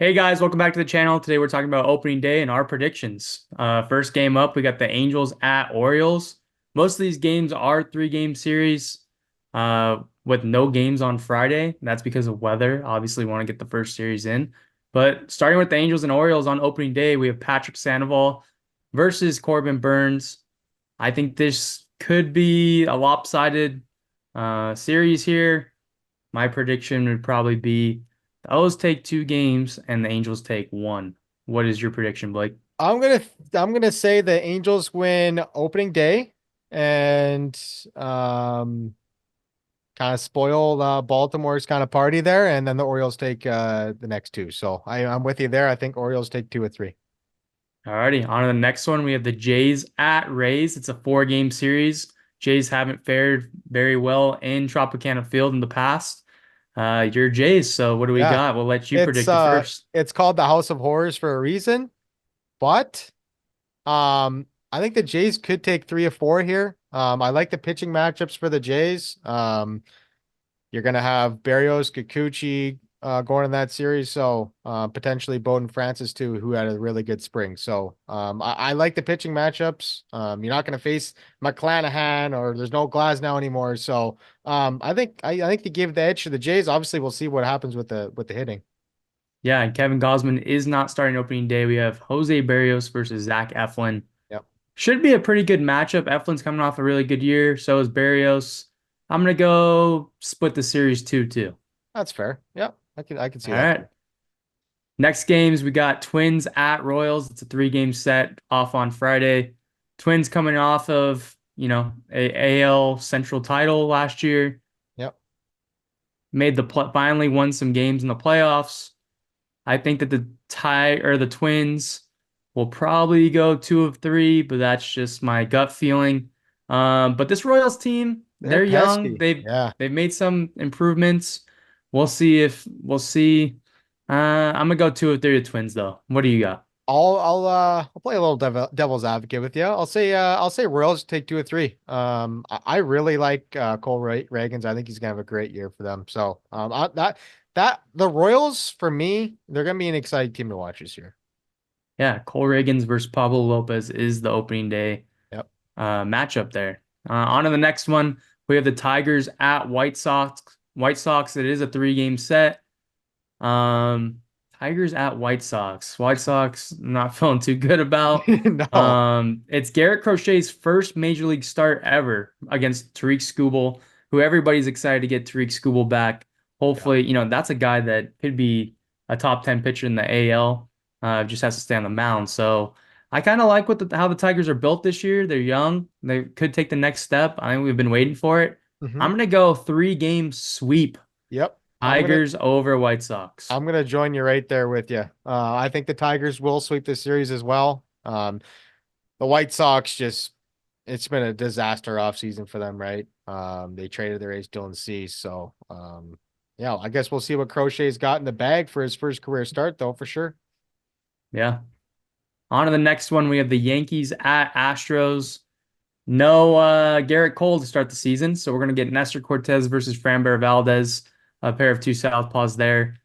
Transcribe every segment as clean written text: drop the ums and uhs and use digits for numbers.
Hey guys, welcome back to the channel. Today we're talking about opening day and our predictions. First game up, we got the Angels at Orioles. Most of these games are three-game series with no games on Friday. That's because of weather. Obviously, we want to get the first series in. But starting with the Angels and Orioles on opening day, we have Patrick Sandoval versus Corbin Burns. I think this could be a lopsided series here. My prediction would probably be the O's take two games and the Angels take one. What is your prediction, Blake? I'm gonna I'm gonna say the Angels win opening day and um kind of spoil Baltimore's kind of party there, and then the Orioles take the next two. So I'm with you there. I think Orioles take 2 or 3. Alrighty, on to the next one. We have the Jays at Rays. It's a four-game series. Jays haven't fared very well in Tropicana Field in the past. You're Jays, so what do we Yeah, got? We'll let you it's predict it uh first. it's called the House of Horrors for a reason, but I think the Jays could take 3 or 4 here. I like the pitching matchups for the Jays. You're going to have Barrios, Kikuchi going in that series. So potentially Bowden Francis too, who had a really good spring. So I like the pitching matchups. You're not going to face McClanahan or there's no Glasnow anymore. So I think to give the edge to the Jays. Obviously, we'll see what happens with the hitting. Yeah, and Kevin Gausman is not starting opening day. We have Jose Barrios versus Zach Eflin. Yep, Should be a pretty good matchup. Eflin's coming off a really good year. So is Barrios. I'm gonna go split the series 2-2. that's fair. Yep, I can All see that too. right. Next games we got Twins at Royals. It's a three-game set off on Friday. Twins coming off of, a AL Central title last year. Yep. Made the finally won some games in the playoffs. I think that the Twins will probably go two of three, but that's just my gut feeling. But this Royals team, They're they're young. pesky. They've Yeah. they've made some improvements. We'll see. I'm gonna go two of three to Twins though. What do you got? I'll play a little devil's advocate with you. I'll say Royals take 2 or 3. I really like Cole Reagans. I think he's gonna have a great year for them. So that the Royals for me, they're gonna be an exciting team to watch this year. Yeah, Cole Reagans versus Pablo Lopez is the opening day Yep. matchup there. On to the next one. We have the Tigers at White Sox. White Sox, it is a three-game set. Um, Tigers at White Sox. White Sox, not feeling too good about. No. It's Garrett Crochet's first major league start ever against Tariq Skubal, who everybody's excited to get Tariq Skubal back. Yeah. Hopefully, that's a guy that could be a top 10 pitcher in the AL. Just has to stay on the mound. So I kind of like how the Tigers are built this year. They're young. They could take the next step. I think we've been waiting for it. I'm hmm gonna go three-game sweep. Yep. Tigers over White Sox. I'm gonna join you right there with you. I think the Tigers will sweep the series as well. The White Sox just it's been a disaster offseason for them, right? They traded their ace Dylan Cease. So yeah, I guess we'll see what Crochet's got in the bag for his first career start though, for sure. Yeah. On to the next one. We have the Yankees at Astros. No Garrett Cole to start the season. So we're going to get Nestor Cortez versus Framber Valdez, a pair of two southpaws there.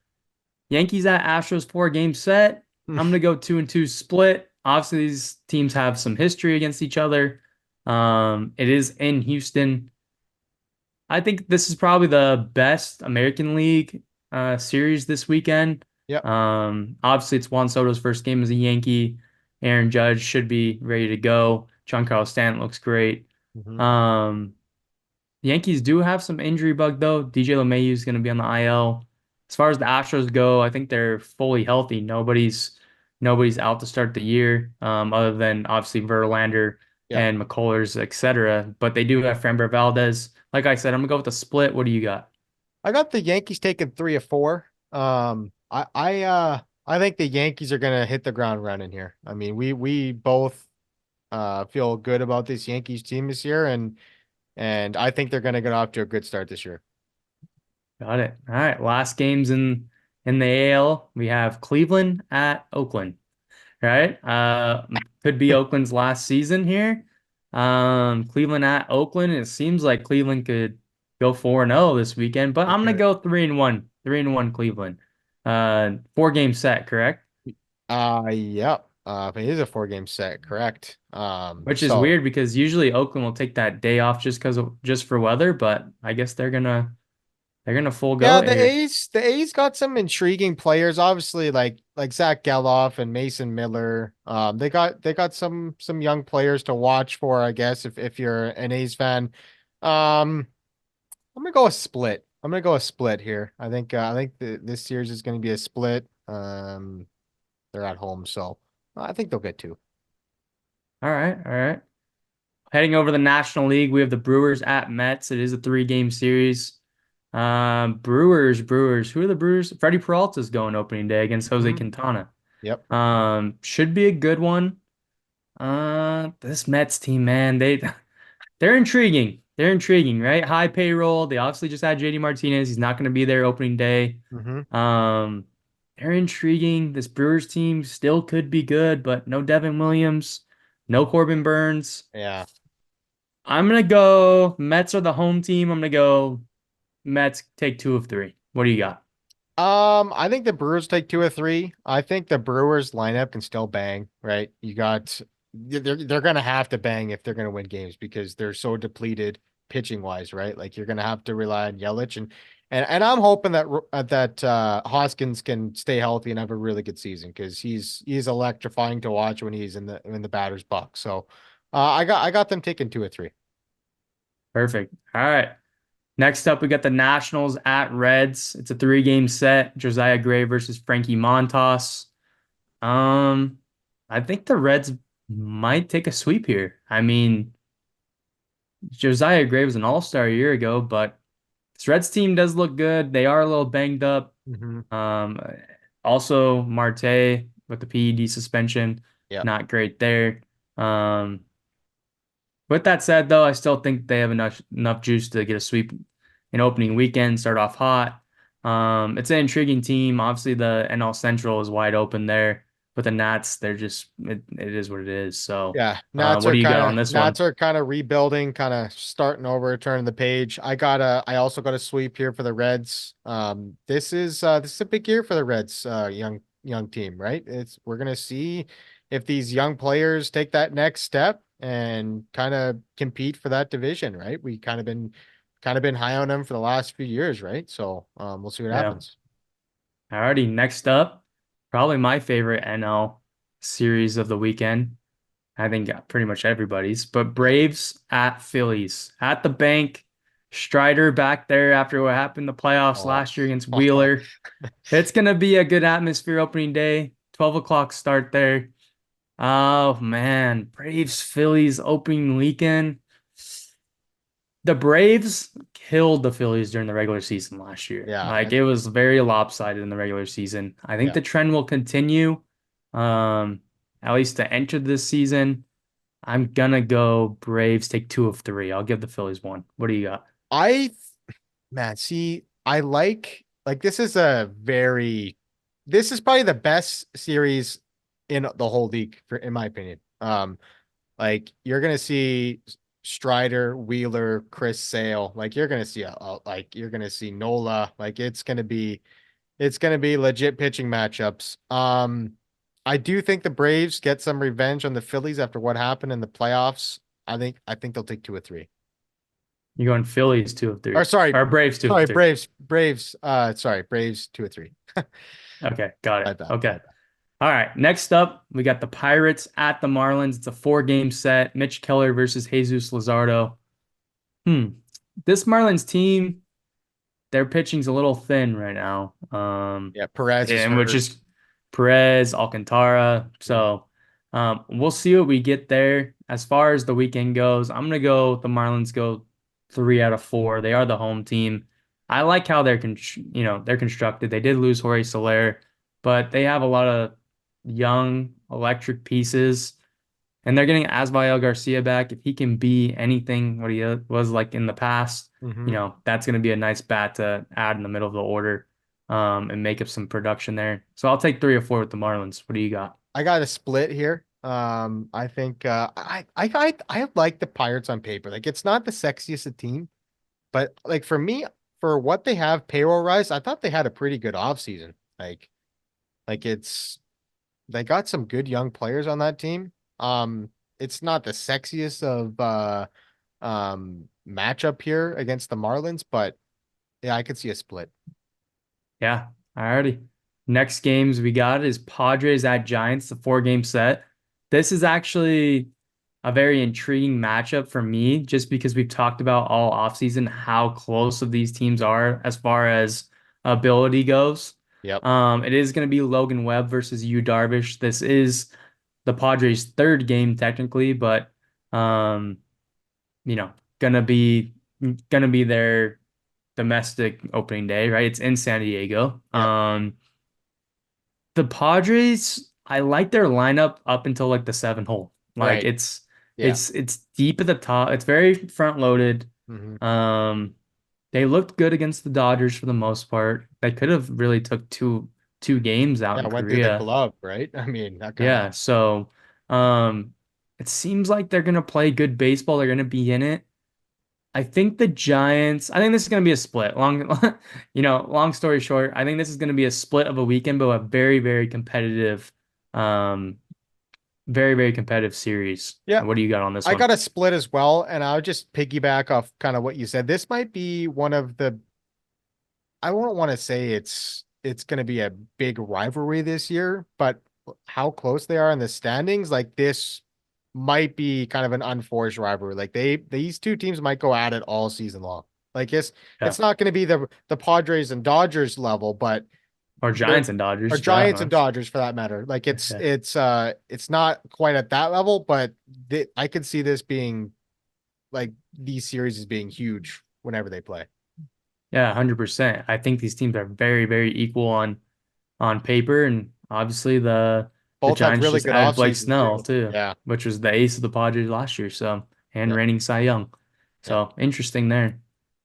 Yankees at Astros four-game set. I'm going to go 2-2 split. Obviously, these teams have some history against each other. It is in Houston. I think this is probably the best American League series this weekend. Yep. Obviously, it's Juan Soto's first game as a Yankee. Aaron Judge should be ready to go. Giancarlo Stanton looks great. hmm Um, the Yankees do have some injury bug though. DJ LeMahieu is going to be on the IL. As far as the Astros go, I think they're fully healthy. Nobody's out to start the year, other than obviously Verlander Yep. and McCullers, etc. But they do have Framber Valdez. Like I said, I'm gonna go with the split. What do you got? I got the Yankees taking 3 or 4. I think the Yankees are gonna hit the ground running here. I mean, we both feel good about this Yankees team this year, and I think they're gonna get off to a good start this year. Got it. All right. Last games in the AL, we have Cleveland at Oakland. Right? Could be Oakland's last season here. Cleveland at Oakland. It seems like Cleveland could go 4-0 this weekend, but They I'm gonna could. go 3-1. 3-1 Cleveland. Four-game set, correct? Yep. It is a 4 game set, correct. Which is So weird because usually Oakland will take that day off just for weather, but I guess they're gonna full go yeah, it here. The A's got some intriguing players, obviously like Zach Geloff and Mason Miller. They got some young players to watch for, I guess, if you're an A's fan. Um, I'm gonna go a split. I'm gonna go a split here. I think this series is gonna be a split. They're at home, so I think they'll get two. All right, all right. Heading over the National League, we have the Brewers at Mets. It is a three-game series. Brewers. Who are the Brewers? Freddie Peralta's going opening day against Jose Hmm. Quintana. Yep. Should be a good one. This Mets team, man, they're intriguing. They're intriguing, right? High payroll. They obviously just had JD Martinez. He's not going to be there opening day. Hmm. Um, they're intriguing. This Brewers team still could be good, but no Devin Williams, no Corbin Burns. Yeah. I'm gonna go Mets are the home team. I'm gonna go Mets take two of three. What do you got? I think the Brewers take 2 or 3. I think the Brewers lineup can still bang, right? They're gonna have to bang if they're gonna win games because they're so depleted pitching wise, right? Like you're gonna have to rely on Yelich and I'm hoping that Hoskins can stay healthy and have a really good season because he's electrifying to watch when he's in the batter's box. So I got them taking 2 or 3. Perfect. All right. Next up, we got the Nationals at Reds. It's a three-game set. Josiah Gray versus Frankie Montas. Um, I think the Reds might take a sweep here. I mean, Josiah Gray was an all-star a year ago, but this Reds team does look good. They are a little banged up. Mm-hmm. Um, Also Marte with the PED suspension, Yep. not great there. Um, with that said, though, I still think they have enough juice to get a sweep in opening weekend, start off hot. It's an intriguing team. Obviously, the NL Central is wide open there, but the Nats, it is what it is. So, Yeah, what do you got on this one? Nats are kind of rebuilding, kind of starting over, turning the page. I also got a sweep here for the Reds. This is a big year for the Reds, young team, right? We're gonna see if these young players take that next step and kind of compete for that division, right? We kind of been high on them for the last few years, right? So we'll see what Yeah. happens. Alrighty, next up, probably my favorite NL series of the weekend. I think pretty much everybody's, but Yep. Braves at Phillies at the bank. Strider back there after what happened in the playoffs Oh, last year against Wheeler. It's gonna be a good atmosphere opening day. 12 o'clock start there. Oh man, Braves Phillies opening weekend. The Braves killed the Phillies during the regular season last year. yeah, Like it was very lopsided in the regular season. I think yeah. the trend will continue. Um, at least to enter this season. I'm gonna go Braves take two of three. I'll give the Phillies one. What do you got? I Man, see, I like this is probably the best series in the whole league in my opinion. Like you're gonna see Strider, Wheeler, Chris Sale, like you're gonna see you're gonna see Nola, like it's gonna be legit pitching matchups. I do think the Braves get some revenge on the Phillies after what happened in the playoffs. I think they'll take 2 or 3. You're going Phillies two of Or three. Or Braves two of three. Braves 2 or 3. Okay, got My it. bad, my Okay. bad. All right. Next up, we got the Pirates at the Marlins. It's a four-game set. Mitch Keller versus Jesus Luzardo. Hmm. This Marlins team, their pitching's a little thin right now. Yeah, Perez is And which hurt. is Perez, Alcantara. Mhm. So we'll see what we get there. As far as the weekend goes, I'm gonna go the Marlins go 3 out of 4. They are the home team. I like how they're constructed. They did lose Jorge Soler, but they have a lot of young electric pieces. And they're getting Asbael Garcia back. If he can be anything what he was like in the past, Mhm. that's going to be a nice bat to add in the middle of the order, and make up some production there. So I'll take 3 or 4 with the Marlins. What do you got? I got a split here. I think I like the Pirates on paper. Like it's not the sexiest of team, but like for me, for what they have payroll rise, I thought they had a pretty good offseason. Like, it's they got some good young players on that team. It's not the sexiest of matchup here against the Marlins, but yeah, I could see a split. Yeah, alrighty. Next games we got is Padres at Giants, the 4 game set. This is actually a very intriguing matchup for me, just because we've talked about all offseason how close of these teams are as far as ability goes. Yep. It is going to be Logan Webb versus Yu Darvish. This is the Padres' third game technically, but um, you know, gonna be gonna be their domestic opening day, right? It's in San Diego. Yep. The Padres, I like their lineup up until like the 7 hole. Like Right. it's Yeah. it's it's deep at the top. It's very front loaded. Hmm. Um, they looked good against the Dodgers for the most part. They could have really took two games out Yeah, in went through the Korea. glove, right? I mean, that kind of. Yeah, so um, it seems like they're gonna play good baseball. They're gonna be in it. I think the Giants, I think this is going to be a split. Long story short, I think this is going to be a split of a weekend, but a um, very competitive series. Yeah. What do you got on this I one? got a split as well, and I'll just piggyback off kind of what you said. This might be one of the I won't want to say it's going to be a big rivalry this year, but how close they are in the standings, like this might be kind of an unforced rivalry. Like these two teams might go at it all season long. Like it's Yeah, not going to be the Padres and Dodgers level, but or they're Giants and or Dodgers for that Giants and much. Dodgers for that matter. Like Yeah, it's not quite at that level, but I could see this being like these series as being huge whenever they play. yeah, 100%. I think these teams are very equal on paper, and obviously the Both had Giants really just good added off Blake seasons Snell too. too, Yeah. which was the ace of the Padres last year, so and Yep. reigning Cy Young. Yep. So interesting there.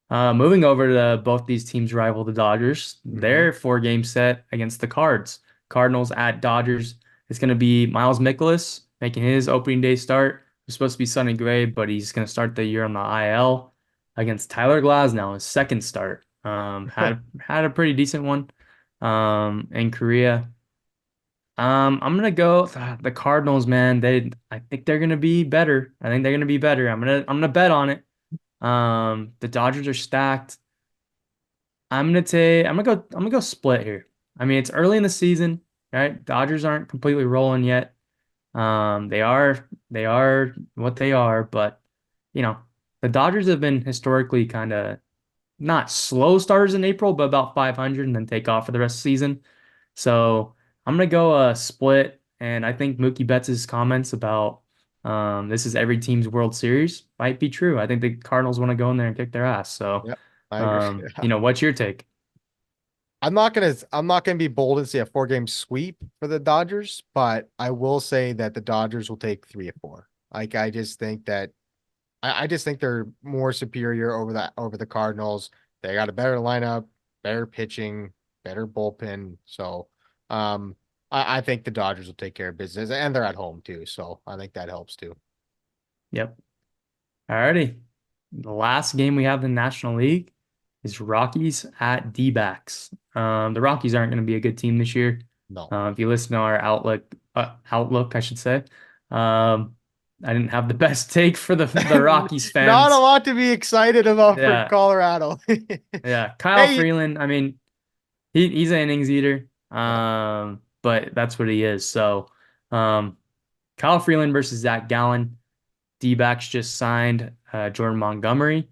Moving over to both these teams rival the Dodgers. Hmm. Their 4 game set against the Cardinals at Dodgers. It's going to be Miles Mikolas making his opening day start. It's supposed to be Sonny Gray, but he's going to start the year on the IL against Tyler Glasnow, his second start. Had a pretty decent one in Korea. I'm gonna go the Cardinals, man. I think they're gonna be better. I think they're gonna be better. I'm gonna bet on it. The Dodgers are stacked. I'm gonna go split here. I mean, it's early in the season, right? Dodgers aren't completely rolling yet. They are what they are, but you know, the Dodgers have been historically kind of not slow starters in April, but about 500 and then take off for the rest of the season. So I'm gonna go split, and I think Mookie Betts' comments about this is every team's World Series might be true. I think the Cardinals want to go in there and kick their ass. So, Yep. I agree. what's your take? I'm not gonna be bold and say a 4 game sweep for the Dodgers, but I will say that the Dodgers will take 3 or 4. Like I just think they're more superior over the Cardinals. They got a better lineup, better pitching, better bullpen. So I think the Dodgers will take care of business and they're at home too. So I think that helps too. Yep. Alrighty. The last game we have in the National League is Rockies at D-backs. The Rockies aren't going to be a good team this year. No. If you listen to our outlook, I should say, I didn't have the best take for the Rockies Not a fans. lot to be excited about for Yeah, Colorado. yeah. Kyle Hey, Freeland, I mean, he's an innings eater, yeah, but that's what he is. So, um, Kyle Freeland versus Zach Gallen. D-backs just signed Jordan Montgomery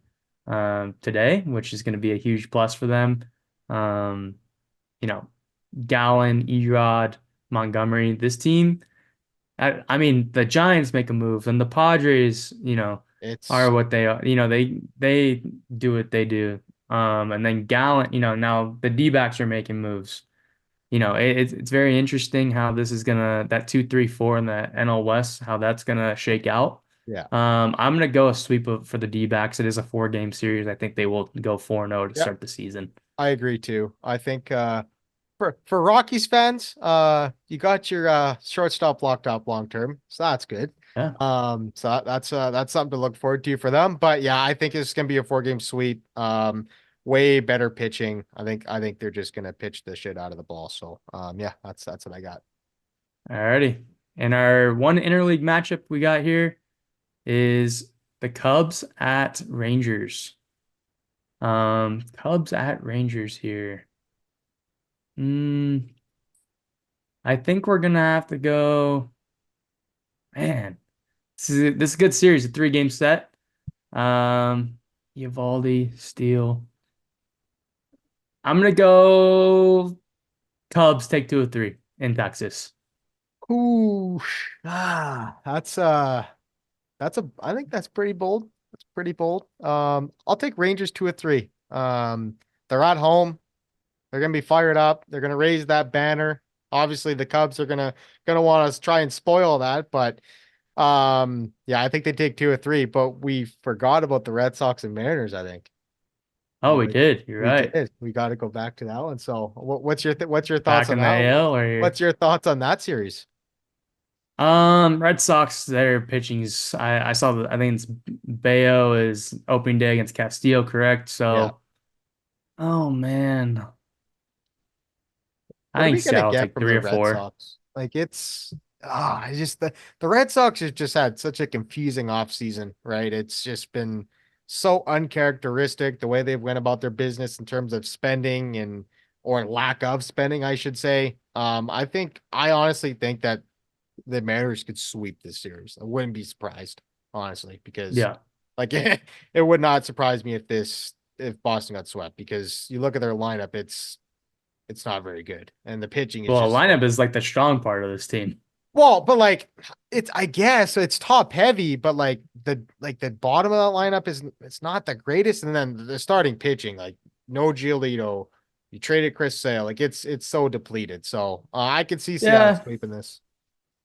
today, which is going to be a huge plus for them. Um, you know, Gallen, Erod, Montgomery. This team, I mean, the Giants make a move, and the Padres, are it's what they are. They do what they do. And then Gallen, now the D-backs are making moves. It's very interesting how this is gonna that 2-3-4 in the NL West, how that's gonna shake out. yeah. I'm gonna go a sweep for the D-backs. It is a 4 game series. I think they will go 4-0 to Yeah, start the season. I agree too. I think for Rockies fans, you got your shortstop locked up long term, so that's good. Yeah. So that's something to look forward to for them. But yeah, I think it's gonna be a 4 game sweep. way better pitching. I think they're just gonna pitch the shit out of the ball. So yeah, that's what I got. Alrighty. And our one interleague matchup we got here is the Cubs at Rangers. Cubs at Rangers here. Mm, I think we're gonna have to go. Man, this is a good series, a three-game set. Um, Eovaldi, Steele. I'm gonna go Cubs take 2 of 3 in Texas. Ooh, that's I think that's pretty bold. That's pretty bold. I'll take Rangers 2 of 3. They're at home. They're gonna be fired up. They're gonna raise that banner. Obviously, the Cubs are gonna want us try and spoil that, but yeah, I think they take 2 of 3. But we forgot about the Red Sox and Mariners. I think Oh, we did. You're we right. did. We got to go back to that one. So, what's your thoughts Back on in the that? AL or What's here. your thoughts on that series? Red Sox, their pitching's I saw I think it's Bayo is opening day against Castillo, correct? Yeah. So, oh man, I What are think we gonna Seattle get take from three the or Red four. Sox? Like it's I just the Red Sox has just had such a confusing offseason, right? It's just been so uncharacteristic the way they went about their business in terms of spending and or lack of spending, I should say. I honestly think that the Mariners could sweep this series. I wouldn't be surprised, honestly, because Yeah. like it would not surprise me if Boston got swept because you look at their lineup, it's not very good. And the pitching is Well, just so lineup is like the strong part of this team. well, but like it's I guess it's top heavy, but like the bottom of that lineup is it's not the greatest. And then the starting pitching, like no Giolito, you traded Chris Sale, like it's so depleted. So I could see Seattle Yeah, sweeping this.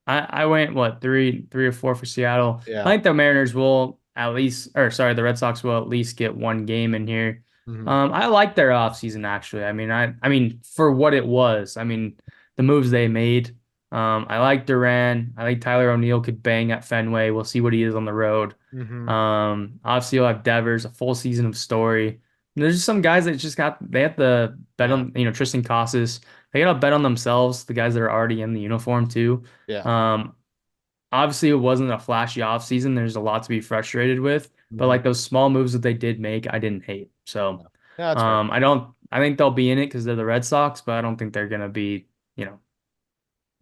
I went what 3 or 4 for Seattle. I Yeah. think the Mariners will at least, or sorry, the Red Sox will at least get one game in here. Hmm. I like their offseason actually. I mean for what it was. I mean the moves they made. I like Duran. I think Tyler O'Neill could bang at Fenway. We'll see what he is on the road. Hmm. Obviously you'll have Devers, a full season of Story. And there's just some guys that just got they have to bet Yeah. on, Tristan Casas. They gotta bet on themselves, the guys that are already in the uniform too. Yeah. Um, Obviously, it wasn't a flashy offseason. There's a lot to be frustrated with, but Hmm. like those small moves that they did make, I didn't hate. So, Yeah. Yeah, that's fair. I think they'll be in it because they're the Red Sox, but I don't think they're gonna be,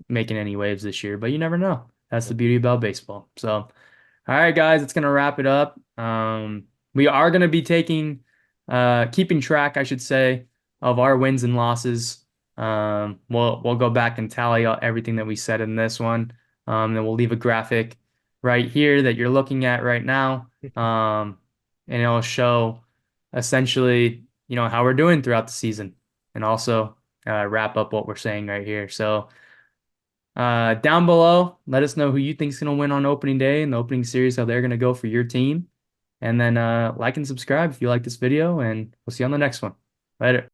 making any waves this year. But you never know. That's Yeah. the beauty about baseball. So, all right, guys, it's gonna wrap it up. We are gonna be keeping track, I should say, of our wins and losses. We'll go back and tally out everything that we said in this one. Then we'll leave a graphic right here that you're looking at right now. And it'll show essentially, how we're doing throughout the season, and also wrap up what we're saying right here. So. Down below, let us know who you think's gonna win on opening day in the opening series, how they're gonna go for your team. And then like and subscribe if you like this video, and we'll see you on the next one. Later.